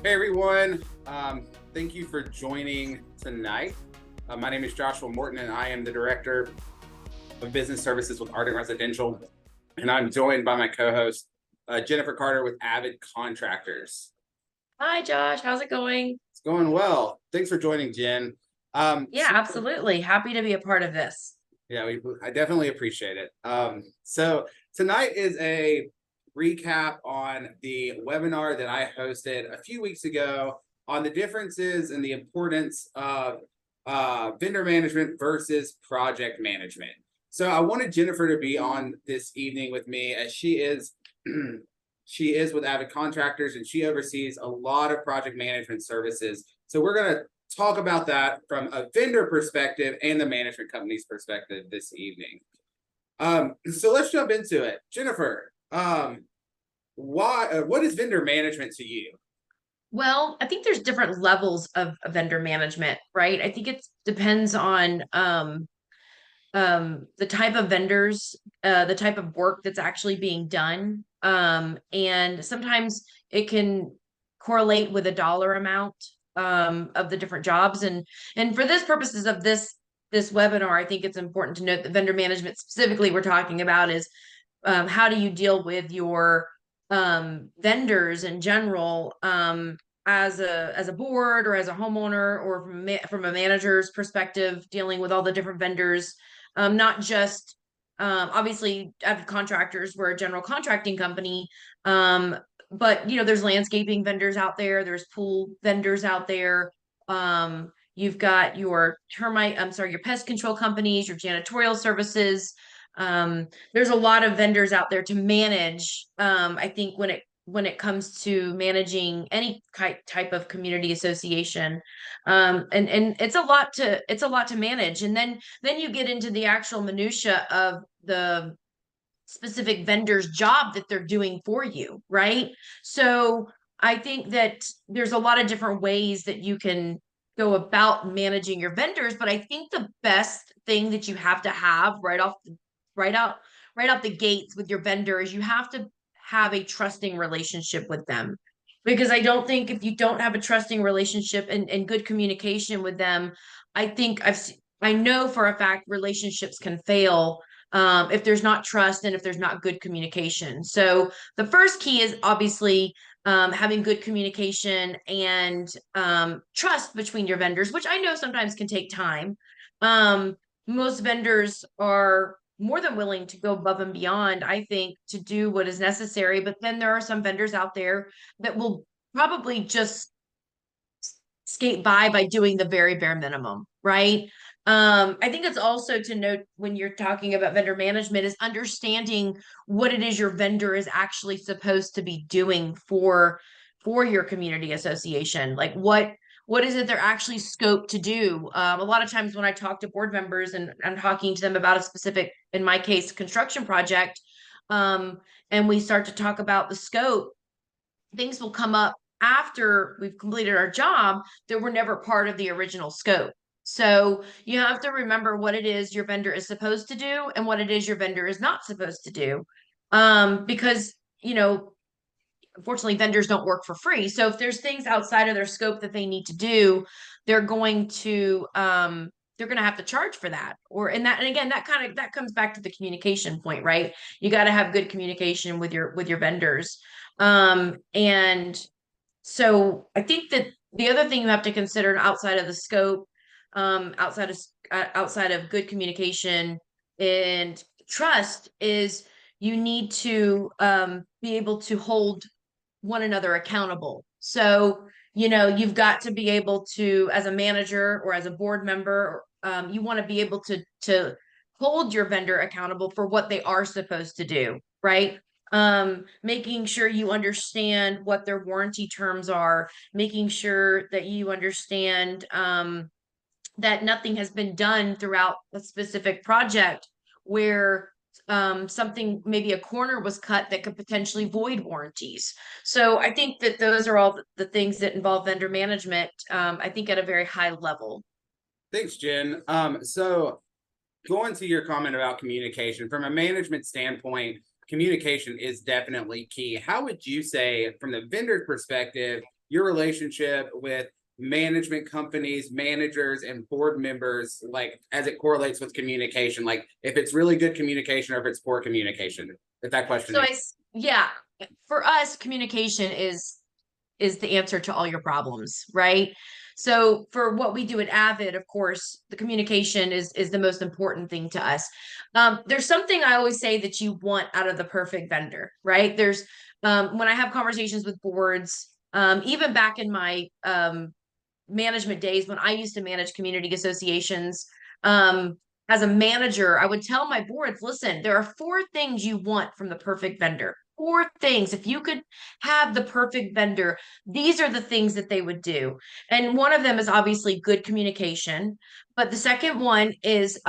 Hey everyone, thank you for joining tonight. My name is Josh Morton and I am the Director of Business Services with Ardent Residential. And I'm joined by my co-host, Jennifer Carter with Avid Contractors. Hi, Josh. How's it going? It's going well. Thanks for joining, Jen. Yeah, absolutely. Happy to be a part of this. Yeah, I definitely appreciate it. So tonight is a recap on the webinar that I hosted a few weeks ago on the differences and the importance of vendor management versus project management. So I wanted Jennifer to be on this evening with me, as she is she is with Avid Contractors and she oversees a lot of project management services. So we're going to talk about that from a vendor perspective and the management company's perspective this evening. So let's jump into it. Jennifer, what is vendor management to you? Well, I think there's different levels of vendor management, right? I think it depends on the type of vendors, the type of work that's actually being done. And sometimes it can correlate with a dollar amount of the different jobs. And for this purposes of this webinar, I think it's important to note that vendor management specifically we're talking about is how do you deal with your vendors in general, as a board or as a homeowner or from a manager's perspective, dealing with all the different vendors, not just obviously Avid Contractors, we're a general contracting company, but there's landscaping vendors out there, there's pool vendors out there. You've got your your pest control companies, your janitorial services. There's a lot of vendors out there to manage. I think when it comes to managing any type of community association, and it's a lot to manage. And then you get into the actual minutia of the specific vendor's job that they're doing for you, right? So I think that there's a lot of different ways that you can go about managing your vendors, but I think the best thing that you have to have right out right out the gates with your vendor is you have to have a trusting relationship with them. Because I don't think if you don't have a trusting relationship and good communication with them, I think I know for a fact relationships can fail if there's not trust and if there's not good communication. So the first key is obviously having good communication and trust between your vendors, which I know sometimes can take time. Most vendors are more than willing to go above and beyond, I think, to do what is necessary. But then there are some vendors out there that will probably just skate by doing the very bare minimum, right? I think it's also to note when you're talking about vendor management is understanding what it is your vendor is actually supposed to be doing for your community association. Like what is it they're actually scoped to do? A lot of times when I talk to board members and I'm talking to them about a specific, in my case, construction project, and we start to talk about the scope, things will come up after we've completed our job that were never part of the original scope. So you have to remember what it is your vendor is supposed to do and what it is your vendor is not supposed to do. Because, unfortunately, vendors don't work for free. So if there's things outside of their scope that they need to do, they're going to have to charge for that. And again, that comes back to the communication point, right? You got to have good communication with your vendors. And so I think that the other thing you have to consider outside of the scope, outside of good communication and trust is you need to be able to hold one another accountable. So, you've got to be able to, as a manager or as a board member, you want to be able to hold your vendor accountable for what they are supposed to do, right? Making sure you understand what their warranty terms are, making sure that you understand that nothing has been done throughout a specific project where something, maybe a corner was cut that could potentially void warranties. So I think that those are all the things that involve vendor management, I think at a very high level. Thanks, Jen. So going to your comment about communication, from a management standpoint, communication is definitely key. How would you say, from the vendor perspective, your relationship with management companies, managers, and board members, like as it correlates with communication, like if it's really good communication or if it's poor communication, if that question So makes. yeah, for us, communication is the answer to all your problems, right? So for what we do at Avid, of course, the communication is the most important thing to us. There's something I always say that you want out of the perfect vendor, right? There's when I have conversations with boards, even back in my management days when I used to manage community associations, as a manager, I would tell my boards, listen, there are four things you want from the perfect vendor. Four things. If you could have the perfect vendor, these are the things that they would do. And one of them is obviously good communication. But the second one is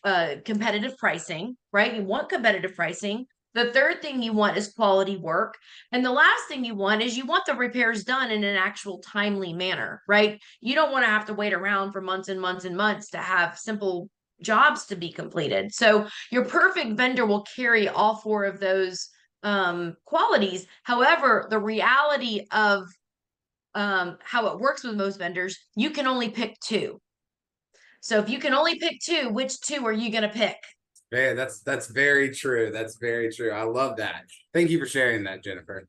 competitive pricing, right? You want competitive pricing. The third thing you want is quality work. And the last thing you want is you want the repairs done in an actual timely manner, right? You don't want to have to wait around for months and months and months to have simple jobs to be completed. So your perfect vendor will carry all four of those qualities. However, the reality of how it works with most vendors, you can only pick two. So if you can only pick two, which two are you going to pick? Yeah, that's very true. That's very true. I love that. Thank you for sharing that, Jennifer.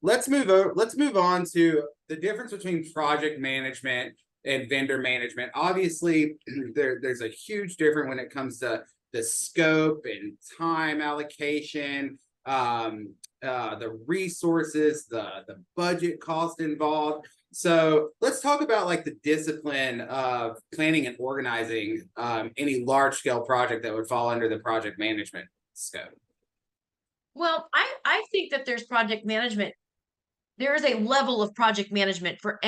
Let's move on to the difference between project management and vendor management. Obviously, there's a huge difference when it comes to the scope and time allocation, the resources, the budget cost involved. So let's talk about like the discipline of planning and organizing any large scale project that would fall under the project management scope. Well, I think that there's project management. There is a level of project management for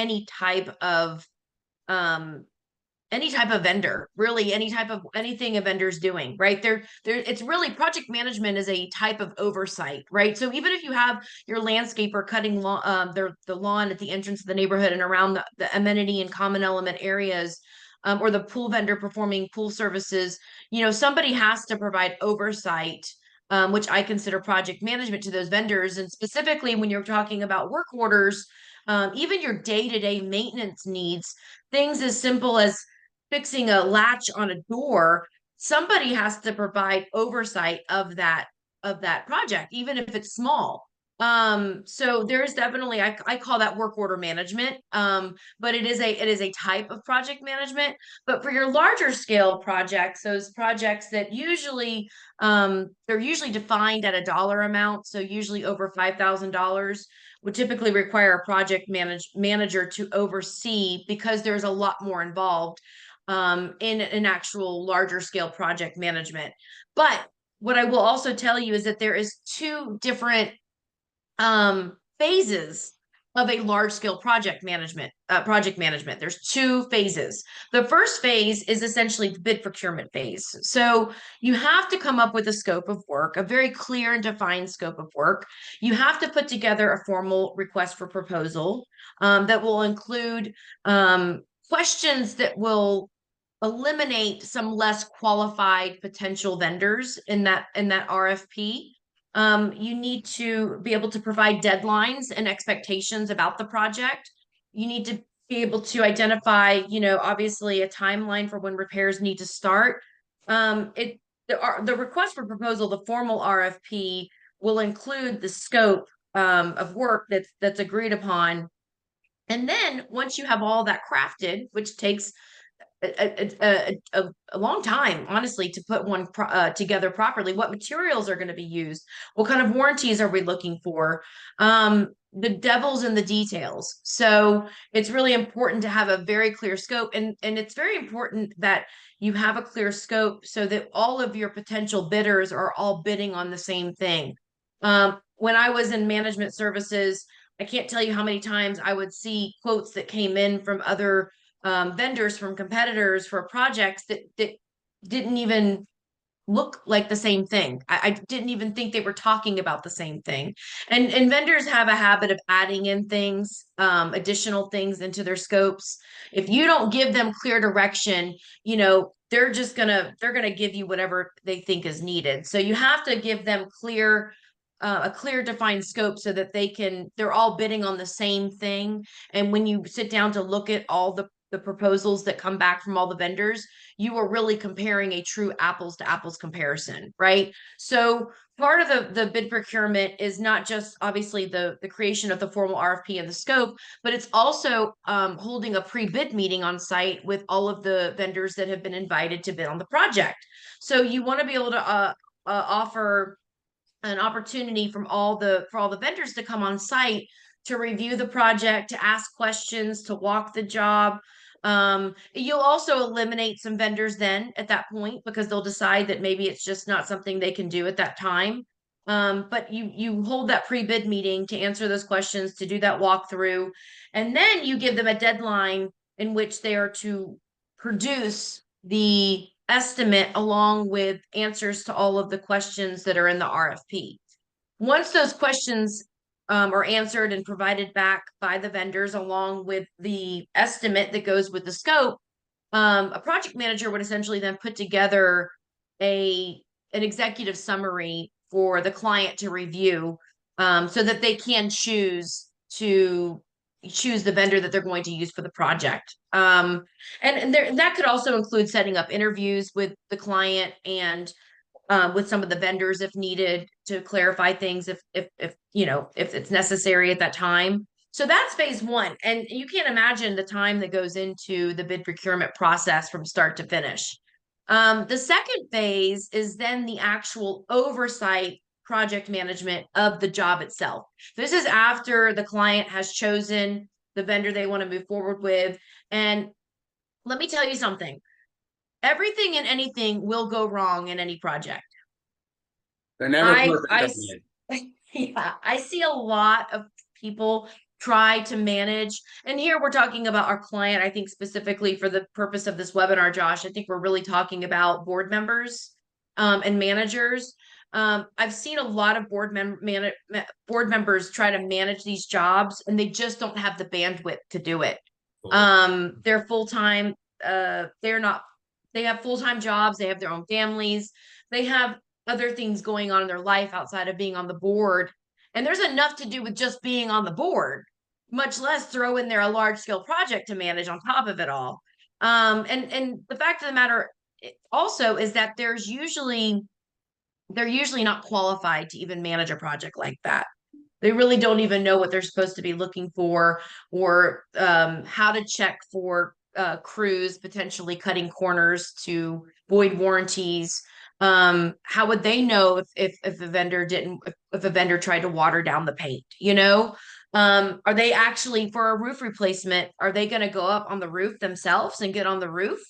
um any type of vendor, really any type of anything a vendor's doing, right? There it's really project management is a type of oversight, right? So even if you have your landscaper cutting the lawn at the entrance of the neighborhood and around the amenity and common element areas, or the pool vendor performing pool services, somebody has to provide oversight, which I consider project management to those vendors. And specifically when you're talking about work orders, even your day-to-day maintenance needs, things as simple as fixing a latch on a door, somebody has to provide oversight of that project, even if it's small. So there's definitely I call that work order management. But it is a type of project management. But for your larger scale projects, those projects that usually they're usually defined at a dollar amount, so usually over $5,000 would typically require a project manager to oversee because there's a lot more involved in an actual larger scale project management. But what I will also tell you is that there is two different phases of a large scale project management. There's two phases. The first phase is essentially the bid procurement phase. So you have to come up with a scope of work, a very clear and defined scope of work. You have to put together a formal request for proposal that will include questions that will eliminate some less qualified potential vendors in that RFP. You need to be able to provide deadlines and expectations about the project. You need to be able to identify, obviously a timeline for when repairs need to start. The request for proposal, the formal RFP, will include the scope of work that's agreed upon. And then once you have all that crafted, which takes a long time, honestly, to put one together properly. What materials are going to be used? What kind of warranties are we looking for? The devil's in the details. So it's really important to have a very clear scope, and it's very important that you have a clear scope so that all of your potential bidders are all bidding on the same thing. When I was in management services, I can't tell you how many times I would see quotes that came in from other vendors, from competitors for projects that didn't even look like the same thing. I didn't even think they were talking about the same thing. And vendors have a habit of adding in things, additional things into their scopes. If you don't give them clear direction, they're gonna give you whatever they think is needed. So you have to give them clear a clear defined scope so that they're all bidding on the same thing. And when you sit down to look at all the proposals that come back from all the vendors, you are really comparing a true apples to apples comparison, right? So part of the bid procurement is not just obviously the creation of the formal RFP and the scope, but it's also holding a pre-bid meeting on site with all of the vendors that have been invited to bid on the project. So you want to be able to offer an opportunity for all the vendors to come on site to review the project, to ask questions, to walk the job. You'll also eliminate some vendors then at that point because they'll decide that maybe it's just not something they can do at that time. But you hold that pre-bid meeting to answer those questions, to do that walkthrough, and then you give them a deadline in which they are to produce the estimate along with answers to all of the questions that are in the RFP. Once those questions are answered and provided back by the vendors along with the estimate that goes with the scope, a project manager would essentially then put together an executive summary for the client to review, so that they can choose the vendor that they're going to use for the project. And that could also include setting up interviews with the client and with some of the vendors if needed to clarify things if if it's necessary at that time. So that's phase one. And you can't imagine the time that goes into the bid procurement process from start to finish. The second phase is then the actual oversight project management of the job itself. This is after the client has chosen the vendor they want to move forward with. And let me tell you something. Everything and anything will go wrong in any project. They're never perfect. Yeah, I see a lot of people try to manage, and here we're talking about our client. I think specifically for the purpose of this webinar, Josh, I think we're really talking about board members and managers. I've seen a lot of board members try to manage these jobs, and they just don't have the bandwidth to do it. They're full-time. They're not. They have full-time jobs. They have their own families. They have other things going on in their life outside of being on the board. And there's enough to do with just being on the board, much less throw in there a large scale project to manage on top of it all. And the fact of the matter also is that they're usually not qualified to even manage a project like that. They really don't even know what they're supposed to be looking for, or how to check for crews potentially cutting corners to void warranties. How would they know if a vendor didn't, if a vendor tried to water down the paint, are they actually, for a roof replacement, are they going to go up on the roof themselves and get on the roof?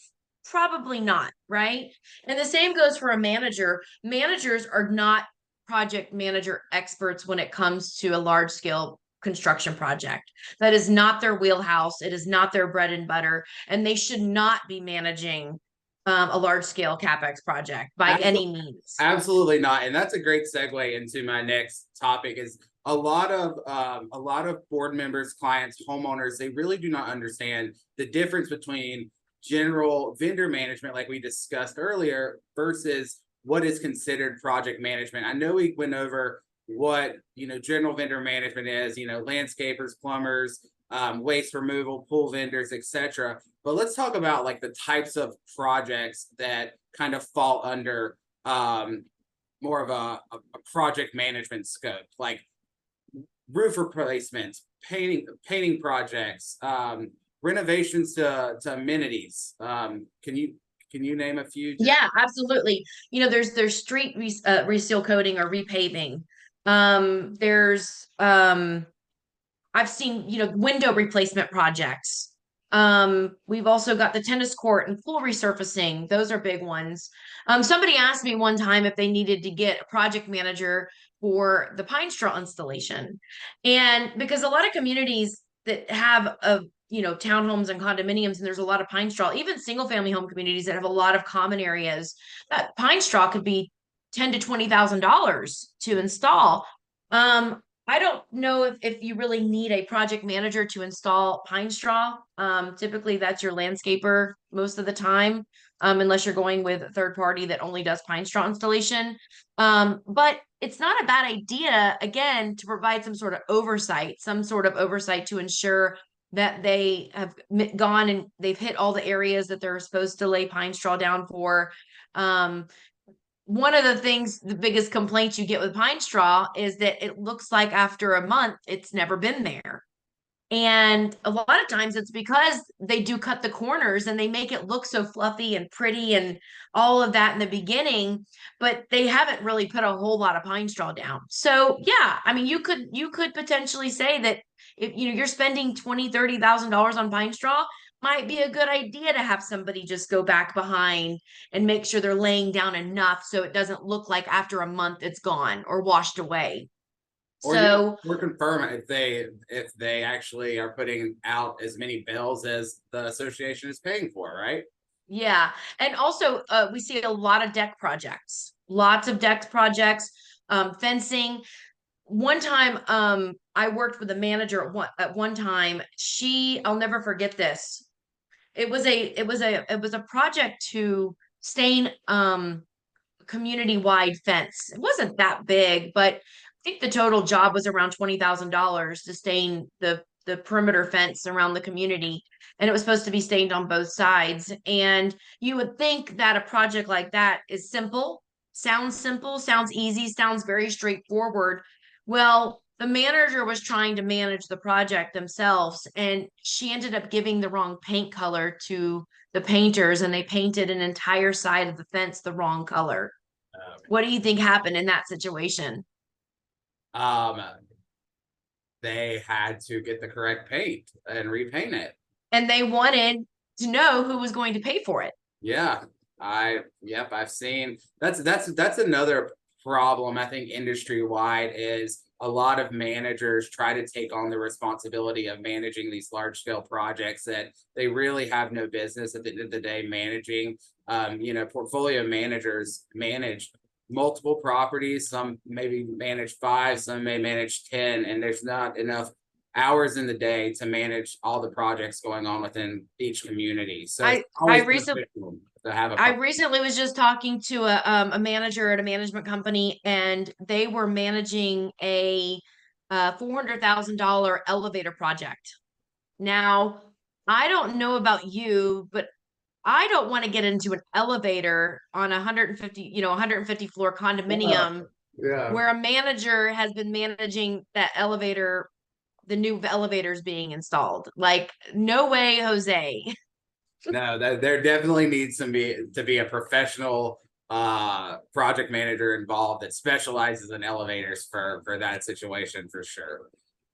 Probably not, right? And the same goes for a manager. Managers are not project manager experts when it comes to a large scale construction project. That is not their wheelhouse. It is not their bread and butter, and they should not be managing a large scale capex project by any means. Absolutely not. And that's a great segue into my next topic. Is a lot of board members, clients, homeowners, they really do not understand the difference between general vendor management, like we discussed earlier, versus what is considered project management. I know we went over what general vendor management is, landscapers, plumbers, waste removal, pool vendors, etc. But let's talk about like the types of projects that kind of fall under more of a project management scope, like roof replacements, painting projects, renovations to amenities. Can you name a few? Yeah, absolutely. There's street reseal coating or repaving. There's I've seen, window replacement projects. We've also got the tennis court and pool resurfacing. Those are big ones. Somebody asked me one time if they needed to get a project manager for the pine straw installation. And because a lot of communities that have townhomes and condominiums, and there's a lot of pine straw, even single family home communities that have a lot of common areas, that pine straw could be $10,000 to $20,000 to install. I don't know if you really need a project manager to install pine straw. Typically that's your landscaper most of the time. unless you're going with a third party that only does pine straw installation. But it's not a bad idea, again, to provide some sort of oversight, to ensure that they have gone and they've hit all the areas that they're supposed to lay pine straw down for. One of the things, the biggest complaints you get with pine straw is that it looks like after a month, it's never been there. And a lot of times it's because they do cut the corners and they make it look so fluffy and pretty and all of that in the beginning, but they haven't really put a whole lot of pine straw down. So yeah, I mean, you could potentially say that if you're spending 20, $30,000 on pine straw, might be a good idea to have somebody just go back behind and make sure they're laying down enough so it doesn't look like after a month it's gone or washed away. Or yeah, So or confirm if they actually are putting out as many bills as the association is paying for, right? yeah. And also, we see a lot of deck projects, lots of deck projects, fencing. One time, I worked with a manager at one time. I'll never forget this. It was a project to stain, community-wide fence. It wasn't that big, but I think the total job was around $20,000 to stain the perimeter fence around the community. And it was supposed to be stained on both sides. And you would think that a project like that is simple, sounds easy, sounds very straightforward. Well, the manager was trying to manage the project themselves, and she ended up giving the wrong paint color to the painters, and they painted an entire side of the fence the wrong color. What do you think happened in that situation? Um, they had to get the correct paint and repaint it. And they wanted to know who was going to pay for it. Yeah, I've seen that's another problem I think industry wide is a lot of managers try to take on the responsibility of managing these large scale projects that they really have no business at the end of the day managing. Portfolio managers manage multiple properties, some maybe manage 5, some may manage 10, and there's not enough hours in the day to manage all the projects going on within each community. So it's I I always recently beneficial to have I a recently was just talking to a manager at a management company, and they were managing a $400,000 elevator project. Now, I don't know about you, but I don't want to get into an elevator on 150 floor condominium yeah. where a manager has been managing that elevator, the new elevators being installed. Like, no way, Jose. No, that there definitely needs to be a professional project manager involved that specializes in elevators for that situation for sure.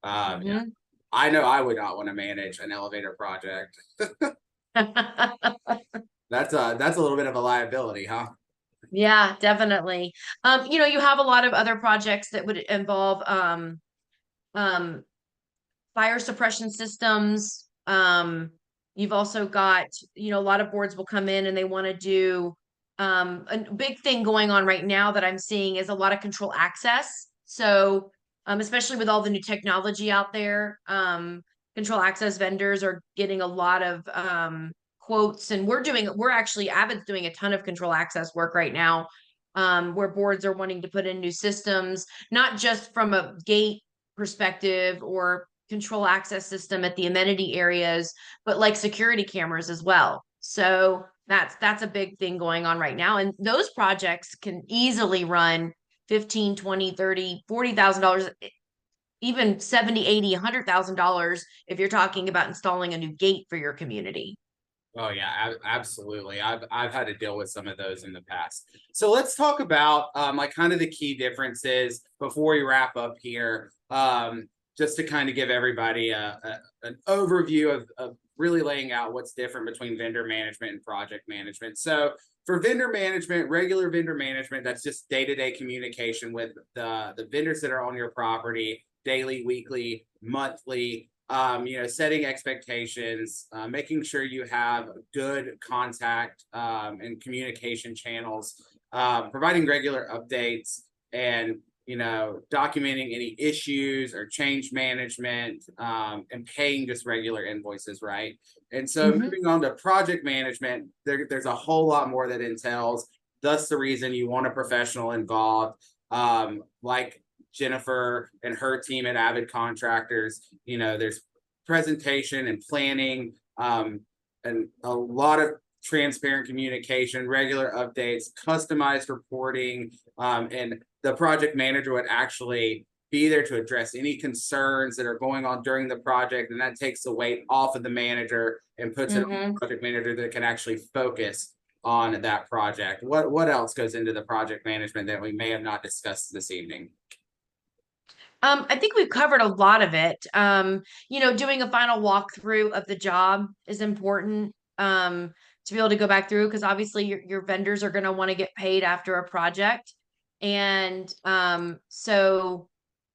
Yeah. Mhm. I know I would not want to manage an elevator project. That's a little bit of a liability, huh? Yeah, definitely. You have a lot of other projects that would involve um fire suppression systems. You've also got, a lot of boards will come in and they want to do a big thing going on right now that I'm seeing is a lot of control access. So, especially with all the new technology out there, control access vendors are getting a lot of quotes, and we're actually Avid's doing a ton of control access work right now, where boards are wanting to put in new systems, not just from a gate perspective or control access system at the amenity areas, but like security cameras as well. So that's a big thing going on right now. And those projects can easily run 15, 20, 30, $40,000, even 70, 80, $100,000 if you're talking about installing a new gate for your community. Oh yeah, absolutely. I've had to deal with some of those in the past. So let's talk about like kind of the key differences before we wrap up here. Just to kind of give everybody an overview of really laying out what's different between vendor management and project management. So for vendor management, regular vendor management, that's just day-to-day communication with the vendors that are on your property, daily, weekly, monthly, setting expectations, making sure you have good contact and communication channels, providing regular updates, and documenting any issues or change management, and paying just regular invoices, right? And so Mhm. moving on to project management, there's a whole lot more that entails. Thus the reason you want a professional involved, like Jennifer and her team at Avid Contractors. There's presentation and planning, and a lot of transparent communication, regular updates, customized reporting, and the project manager would actually be there to address any concerns that are going on during the project, and that takes the weight off of the manager and puts it on the Mhm. project manager that can actually focus on that project. What else goes into the project management that we may have not discussed this evening? I think we've covered a lot of it. Doing a final walkthrough of the job is important. To be able to go back through, because obviously your vendors are going to want to get paid after a project. And so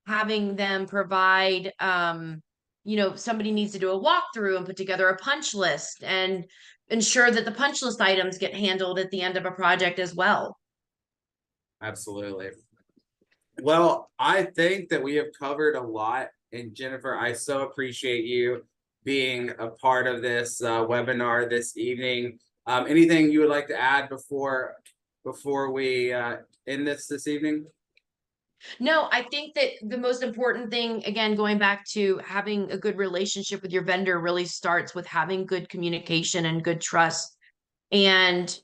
having them provide, somebody needs to do a walkthrough and put together a punch list and ensure that the punch list items get handled at the end of a project as well. Absolutely. Well, I think that we have covered a lot. And Jennifer, I so appreciate you being a part of this webinar this evening. Anything you would like to add before we end this evening? No, I think that the most important thing, again, going back to having a good relationship with your vendor, really starts with having good communication and good trust. And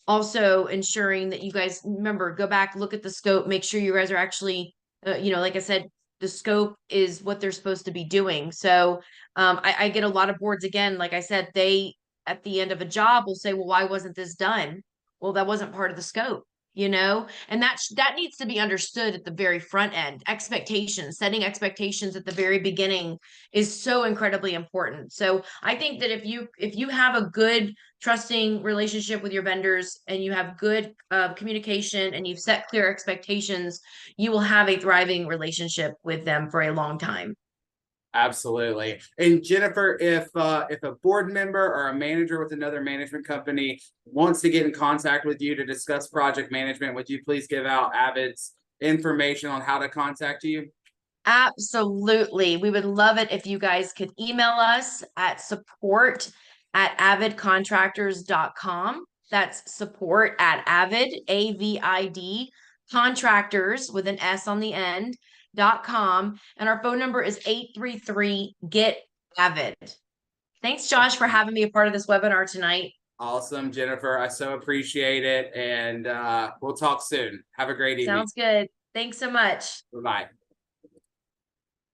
also ensuring that you guys remember, go back, look at the scope, make sure you guys are actually, like I said, the scope is what they're supposed to be doing. So I get a lot of boards, again, like I said, they at the end of a job will say, well, why wasn't this done? Well, that wasn't part of the scope. And that needs to be understood at the very front end. Expectations, setting expectations at the very beginning is so incredibly important. So I think that if you have a good trusting relationship with your vendors and you have good communication and you've set clear expectations, you will have a thriving relationship with them for a long time. Absolutely. And Jennifer, if a board member or a manager with another management company wants to get in contact with you to discuss project management, would you please give out Avid's information on how to contact you? Absolutely. We would love it if you guys could email us at support@avidcontractors.com. That's support at Avid, AVID, contractors with an S on the end.com. And our phone number is 833-GET-AVID. Thanks, Josh, for having me a part of this webinar tonight. Awesome, Jennifer. I so appreciate it. And we'll talk soon. Have a great evening. Sounds good. Thanks so much. Bye-bye.